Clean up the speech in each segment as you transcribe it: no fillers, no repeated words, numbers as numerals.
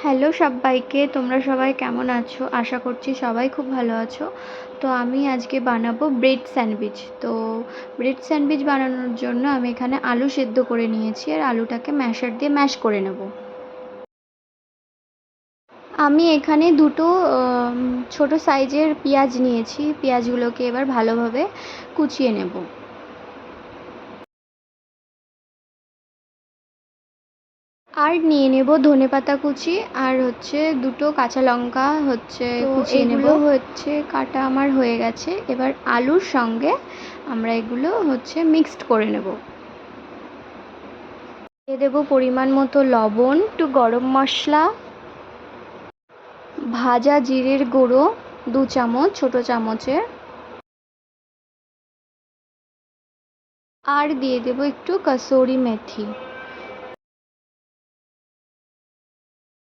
Hello সব্বাইকে, তোমরা সবাই কেমন আছো? আশা করছি সবাই খুব ভালো আছো। তো আমি আজকে বানাবো ব্রেড স্যান্ডউইচ। তো ব্রেড স্যান্ডউইচ বানানোর জন্য আমি এখানে আলু সেদ্ধ করে নিয়েছি আর আলুটাকে ম্যাশার দিয়ে ম্যাশ করে নেব। আমি এখানে দুটো ছোট সাইজের পেঁয়াজ নিয়েছি। পেঁয়াজগুলোকে এবার ভালোভাবে কুচিয়ে নেব। আর নিয়ে নেব ধনেপাতা কুচি আর দুটো কাঁচা লঙ্কা কুচিয়ে নেব। এগুলো কাটা আমার হয়ে গেছে। এবার আলুর সঙ্গে আমরা এগুলো মিক্সড করে নেব। দিয়ে দেব পরিমাণ মতো লবণ, একটু গরম মশলা, ভাজা জিরের গুঁড়ো 2 চামচ ছোট চামচের, আর দিয়ে দেব একটু কসুরি মেথি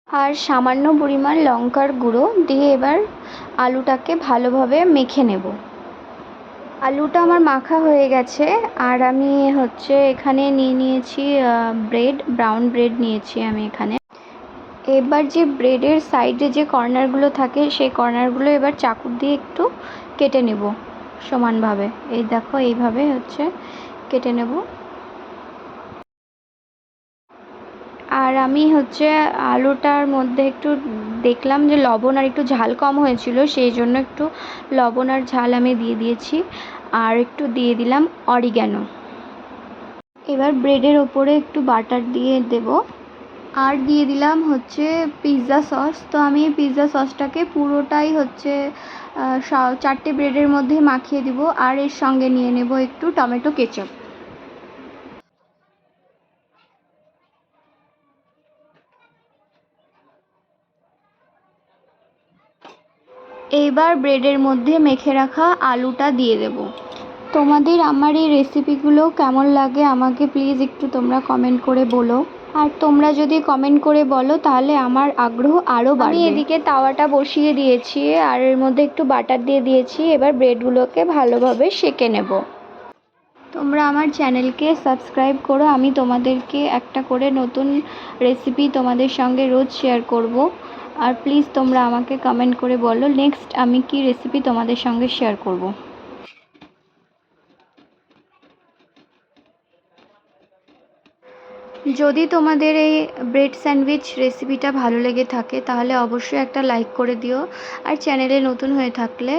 আর সামান্য পরিমাণ লঙ্কার গুঁড়ো দিয়ে এবার আলুটাকে ভালোভাবে মেখে নেব। আলুটা আমার মাখা হয়ে গেছে আর আমি এখানে নিয়ে নিয়েছি ব্রাউন ব্রেড নিয়েছি আমি এখানে। এবার যে ব্রেডের সাইডে যে কর্নারগুলো থাকে সেই কর্নারগুলো এবার চাকু দিয়ে একটু কেটে নেব সমানভাবে। এই দেখো এইভাবে কেটে নেব। আর আমি আলুটার মধ্যে একটু দেখলাম যে লবণ আর একটু ঝাল কম হয়েছিল, সেই জন্য একটু লবণ আর ঝাল আমি দিয়ে দিয়েছি আর একটু দিয়ে দিলাম অরিগ্যানো। এবার ব্রেডের ওপরে একটু বাটার দিয়ে দেব আর দিয়ে দিলাম পিৎজা সস। তো আমি পিৎজা সসটাকে পুরোটাই 4টে ব্রেডের মধ্যে মাখিয়ে দিব আর এর সঙ্গে নিয়ে নেব একটু টমেটো কেচাপ। এইবার ব্রেডের মধ্যে মেখে রাখা আলুটা দিয়ে দেব। তোমাদের আমার এই রেসিপিগুলো কেমন লাগে আমাকে প্লিজ একটু তোমরা কমেন্ট করে বলো। আর তোমরা যদি কমেন্ট করে বলো তাহলে আমার আগ্রহ আরও বাড়বে। আমি এদিকে তাওয়াটা বসিয়ে দিয়েছি আর এর মধ্যে একটু বাটার দিয়ে দিয়েছি। এবার ব্রেডগুলোকে ভালোভাবে সেঁকে নেব। তোমরা আমার চ্যানেলকে সাবস্ক্রাইব করো। আমি তোমাদেরকে একটা করে নতুন রেসিপি তোমাদের সঙ্গে রোজ শেয়ার করব। আর প্লিজ তোমরা আমাকে কমেন্ট করে বলো নেক্সট আমি কি রেসিপি তোমাদের সঙ্গে শেয়ার করব। যদি তোমাদের এই ব্রেড স্যান্ডউইচ রেসিপিটা ভালো লেগে থাকে তাহলে অবশ্যই একটা লাইক করে দিও আর চ্যানেলে নতুন হয়ে থাকলে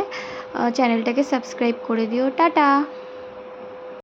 চ্যানেলটাকে সাবস্ক্রাইব করে দিও। টাটা।